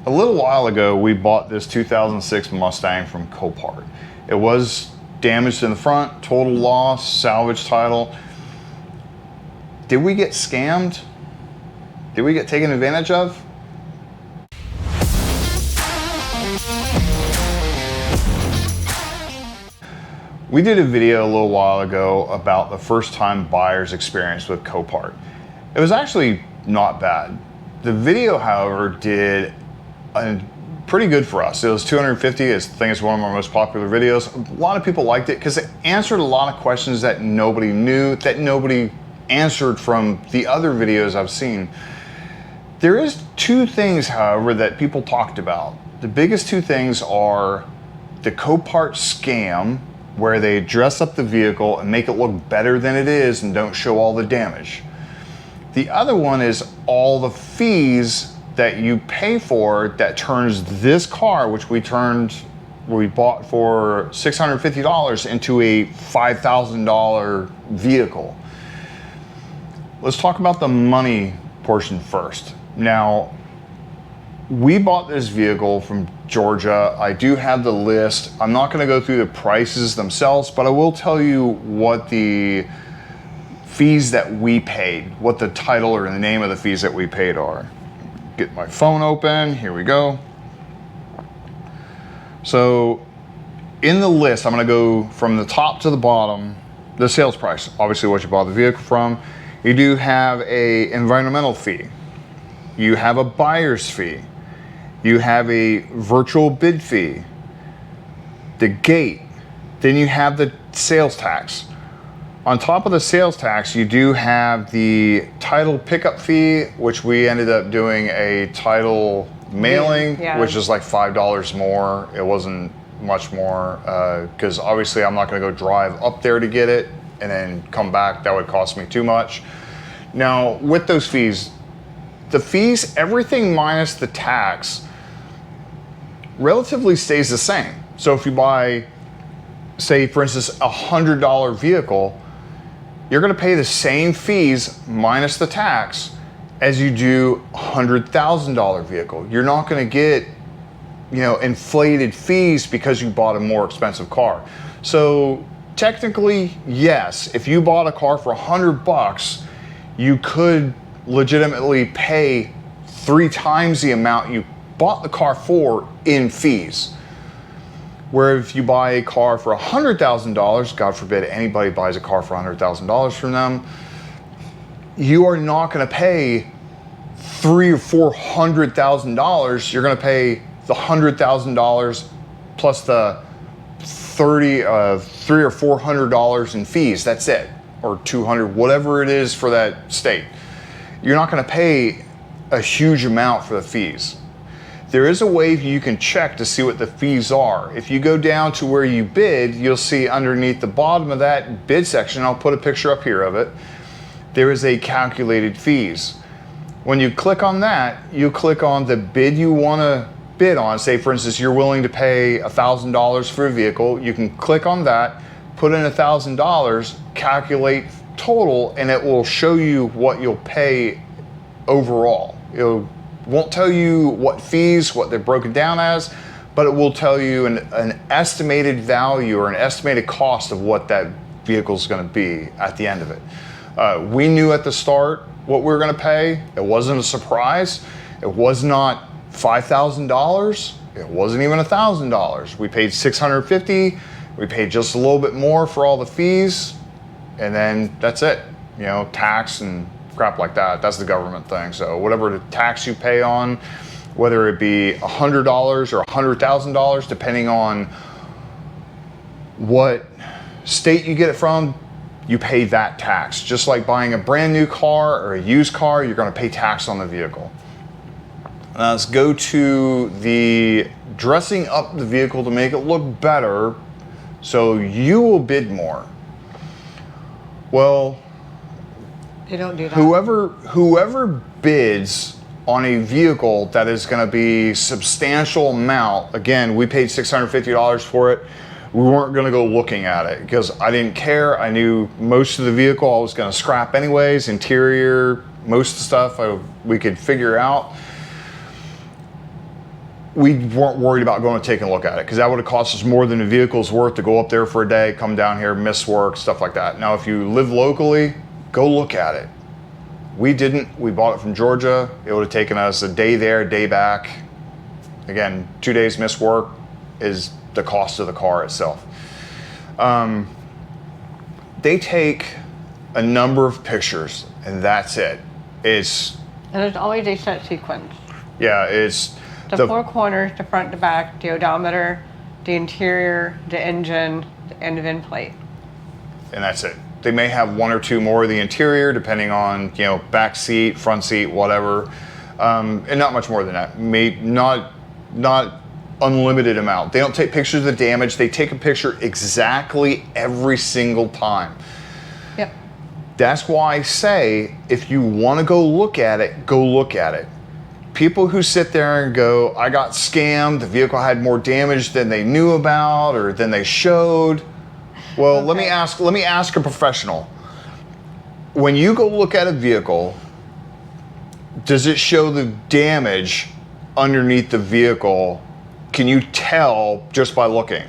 A little while ago, we bought this 2006 Mustang from Copart. It was damaged in the front, total loss, salvage title. Did we get scammed? Did we get taken advantage of? We did a video a little while ago about the first time buyer's experience with Copart. It was actually not bad. The video, however, did pretty good for us. It was 250. I think it's one of our most popular videos. A lot of people liked it because it answered a lot of questions that nobody knew, that nobody answered from the other videos I've seen. There is two things, however, that people talked about. The biggest two things are the Copart scam, where they dress up the vehicle and make it look better than it is and don't show all the damage. The other one is all the fees that you pay for that turns this car, which we bought for $650, into a $5,000 vehicle. Let's talk about the money portion first. Now, we bought this vehicle from Georgia. I do have the list. I'm not going to go through the prices themselves, but I will tell you what the fees that we paid, what the title or the name of the fees that we paid are. Get my phone open. Here we go. So in the list, I'm going to go from the top to the bottom. The sales price, obviously what you bought the vehicle from. You do have a environmental fee. You have a buyer's fee. You have a virtual bid fee, the gate, then you have the sales tax. On top of the sales tax, you do have the title pickup fee, which we ended up doing a title mailing, which is like $5 more. It wasn't much more, because obviously I'm not gonna go drive up there to get it and then come back. That would cost me too much. Now, with those fees, the fees, everything minus the tax, relatively stays the same. So if you buy, say for instance, a $100 vehicle, you're gonna pay the same fees minus the tax as you do a $100,000 vehicle. You're not gonna get, inflated fees because you bought a more expensive car. So technically, yes, if you bought a car for $100, you could legitimately pay 3 times the amount you bought the car for in fees. Where if you buy a car for $100,000, God forbid anybody buys a car for $100,000 from them, you are not going to pay $300,000 or $400,000. You're going to pay the $100,000 plus the $300 or $400 in fees. That's it, or $200, whatever it is for that state. You're not going to pay a huge amount for the fees. There is a way you can check to see what the fees are. If you go down to where you bid, you'll see underneath the bottom of that bid section, I'll put a picture up here of it, there is a calculated fees. When you click on that, you click on the bid you want to bid on. Say for instance, you're willing to pay $1,000 for a vehicle. You can click on that, put in $1,000, calculate total, and it will show you what you'll pay overall. It won't tell you what fees, what they're broken down as, but it will tell you an estimated value or an estimated cost of what that vehicle is going to be at the end of it. We knew at the start what we were going to pay. It wasn't a surprise. It was not $5,000. It wasn't even $1,000. We paid $650. We paid just a little bit more for all the fees, and then that's it. Tax and crap like that. That's the government thing. So whatever the tax you pay on, whether it be $100 or $100,000, depending on what state you get it from, you pay that tax. Just like buying a brand new car or a used car, you're going to pay tax on the vehicle. Now let's go to the dressing up the vehicle to make it look better so you will bid more. Well, they don't do that. Whoever bids on a vehicle that is going to be substantial amount, again, we paid $650 for it. We weren't going to go looking at it because I didn't care. I knew most of the vehicle I was going to scrap anyways. Interior, most of the stuff we could figure out. we weren't worried about going and taking a look at it because that would have cost us more than the vehicle's worth to go up there for a day, come down here, miss work, stuff like that. Now, if you live locally, go look at it. We didn't. We bought it from Georgia. It would have taken us a day there, a day back. Again, 2 days missed work is the cost of the car itself. They take a number of pictures, and that's it. And there's always a set sequence. Yeah, it's The four corners, the front to back, the odometer, the interior, the engine, and the VIN plate. And that's it. They may have one or two more of the interior, depending on, back seat, front seat, whatever, and not much more than that. Not unlimited amount. They don't take pictures of the damage. They take a picture exactly every single time. Yep. That's why I say, if you want to go look at it, go look at it. People who sit there and go, I got scammed, the vehicle had more damage than they knew about or than they showed. Well, Okay. let me ask a professional. When you go look at a vehicle, does it show the damage underneath the vehicle? Can you tell just by looking?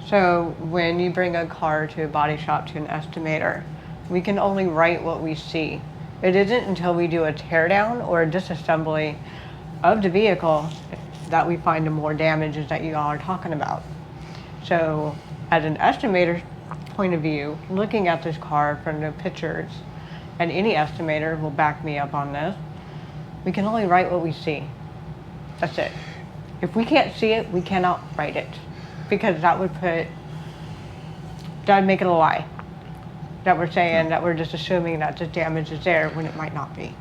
So when you bring a car to a body shop to an estimator, we can only write what we see. It isn't until we do a teardown or a disassembly of the vehicle that we find the more damages that you all are talking about. So as an estimator's point of view, looking at this car from the pictures, and any estimator will back me up on this, we can only write what we see. That's it. If we can't see it, we cannot write it, because that would make it a lie. That we're saying that we're just assuming that the damage is there when it might not be.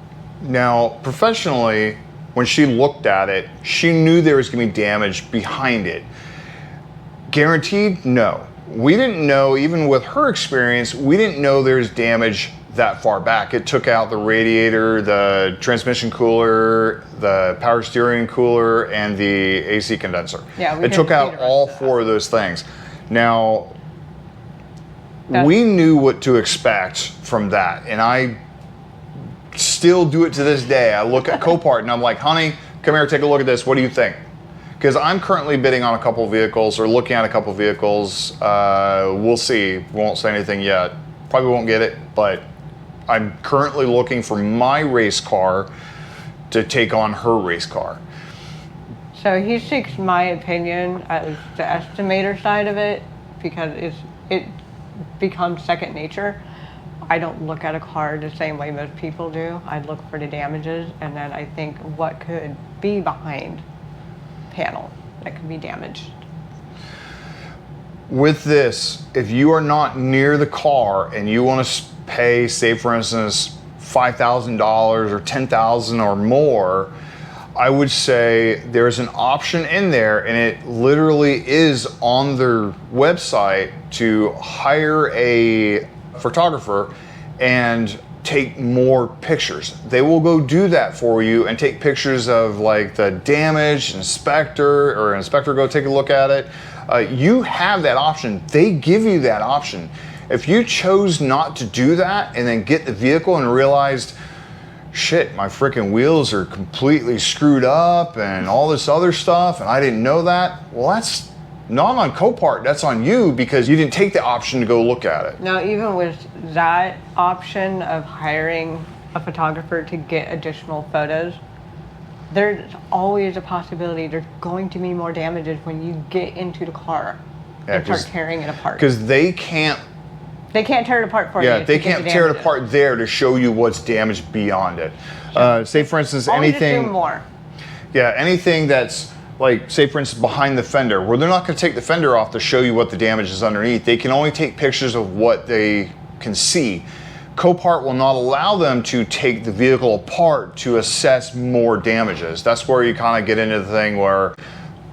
Now, professionally, when she looked at it, she knew there was going to be damage behind it. Guaranteed? No. We didn't know, even with her experience, we didn't know there's damage that far back. It took out the radiator, the transmission cooler, the power steering cooler, and the AC condenser. Yeah, it took out all four of those things. Now, we knew what to expect from that, and I still do it to this day. I look at Copart and I'm like, honey, come here, take a look at this. What do you think? Because I'm currently bidding on a couple of vehicles or looking at a couple of vehicles. We'll see. We won't say anything yet. Probably won't get it, but I'm currently looking for my race car to take on her race car. So he seeks my opinion as the estimator side of it, because it becomes second nature. I don't look at a car the same way most people do. I look for the damages, and then I think what could be behind panel that could be damaged. With this, if you are not near the car and you want to pay, say for instance, $5,000 or $10,000 or more, I would say there's an option in there, and it literally is on their website, to hire a photographer and take more pictures. They will go do that for you and take pictures of like the damage, inspector go take a look at it. You have that option. They give you that option. If you chose not to do that and then get the vehicle and realized, shit, my freaking wheels are completely screwed up and all this other stuff, and I didn't know that, well, that's not on Copart, that's on you, because you didn't take the option to go look at it. Now, even with that option of hiring a photographer to get additional photos, there's always a possibility there's going to be more damages when you get into the car and start tearing it apart. Because they can't tear it apart for you. Yeah, they can't tear it apart there to show you what's damaged beyond it. Say, for instance, Always anything. assume more. Yeah, anything that's like, say, for instance, behind the fender, where they're not going to take the fender off to show you what the damage is underneath. They can only take pictures of what they can see. Copart will not allow them to take the vehicle apart to assess more damages. That's where you kind of get into the thing where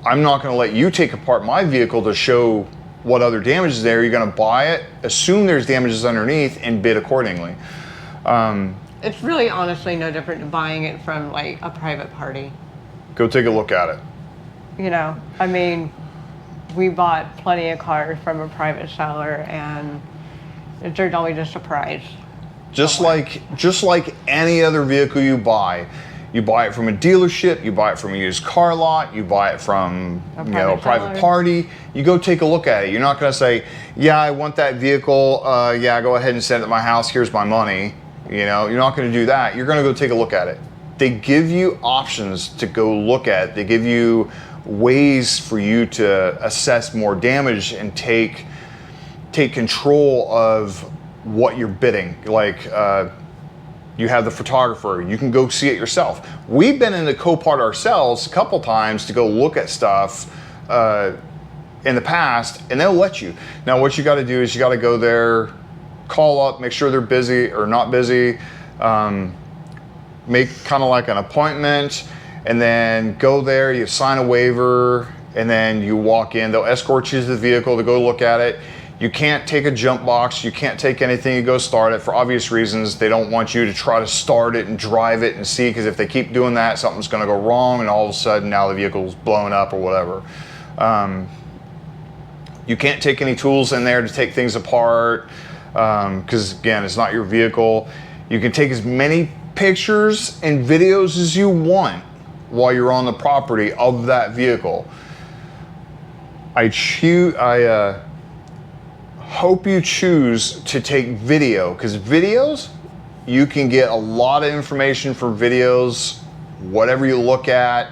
I'm not going to let you take apart my vehicle to show what other damage is there. You're going to buy it, assume there's damages underneath, and bid accordingly. It's really honestly no different than buying it from like a private party. Go take a look at it. You know, I mean, we bought plenty of cars from a private seller, and there's always a surprise. Just like any other vehicle you buy, You buy it from a dealership, you buy it from a used car lot, you buy it from a private party. You go take a look at it. You're not going to say, yeah, I want that vehicle. Yeah, go ahead and send it to my house. Here's my money. You know, you're not going to do that. You're going to go take a look at it. They give you options to go look at. They give you ways for you to assess more damage and take control of what you're bidding. Like, you have the photographer, you can go see it yourself. We've been in the Copart ourselves a couple times to go look at stuff in the past, and they'll let you. Now what you gotta do is you gotta go there, call up, make sure they're busy or not busy, make kind of like an appointment, and then go there, you sign a waiver, and then you walk in. They'll escort you to the vehicle to go look at it. You can't take a jump box, you can't take anything and go start it for obvious reasons. They don't want you to try to start it and drive it and see, because if they keep doing that, something's gonna go wrong and all of a sudden now the vehicle's blown up or whatever. You can't take any tools in there to take things apart, because again, it's not your vehicle. You can take as many pictures and videos as you want while you're on the property of that vehicle. I hope you choose to take video, because videos, you can get a lot of information from videos. Whatever you look at,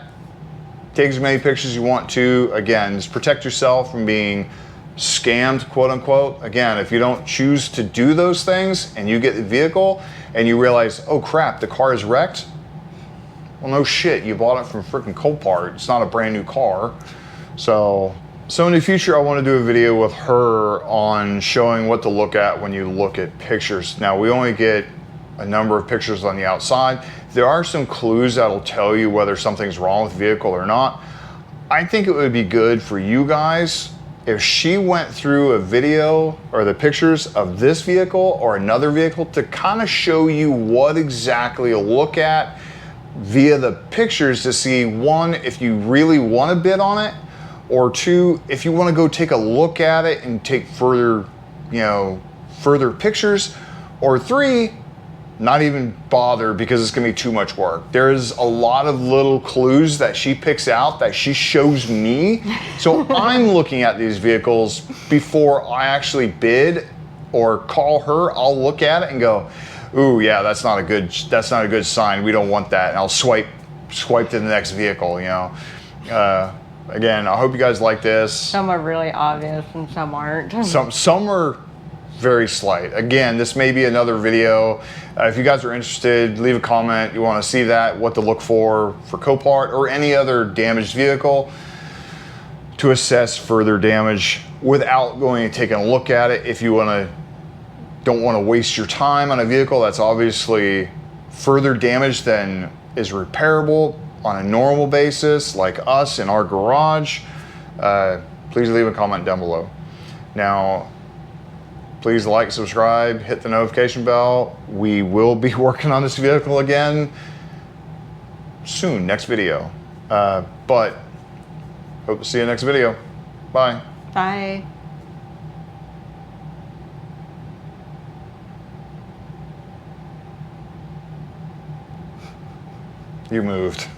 take as many pictures as you want to. Again, just protect yourself from being scammed, quote unquote. Again, if you don't choose to do those things and you get the vehicle and you realize, oh crap, the car is wrecked, well, no shit, you bought it from freaking Copart. It's not a brand new car. So in the future, I want to do a video with her on showing what to look at when you look at pictures. Now, we only get a number of pictures on the outside. There are some clues that'll tell you whether something's wrong with the vehicle or not. I think it would be good for you guys if she went through a video or the pictures of this vehicle or another vehicle to kind of show you what exactly to look at via the pictures, to see, one, if you really want to bid on it, or two, if you want to go take a look at it and take further pictures, or three, not even bother because it's going to be too much work. There's a lot of little clues that she picks out that she shows me. So I'm looking at these vehicles before I actually bid or call her. I'll look at it and go, ooh, yeah, that's not a good sign. We don't want that. And I'll swipe to the next vehicle, you know. Again, I hope you guys like this. Some are really obvious and some aren't. Some are very slight. Again, this may be another video. If you guys are interested, leave a comment. You want to see that, what to look for Copart or any other damaged vehicle, to assess further damage without going and taking a look at it. If you don't want to waste your time on a vehicle that's obviously further damage than is repairable on a normal basis, like us in our garage, please leave a comment down below. Now, please like, subscribe, hit the notification bell. We will be working on this vehicle again soon, next video. But hope to see you next video. Bye. Bye. You moved.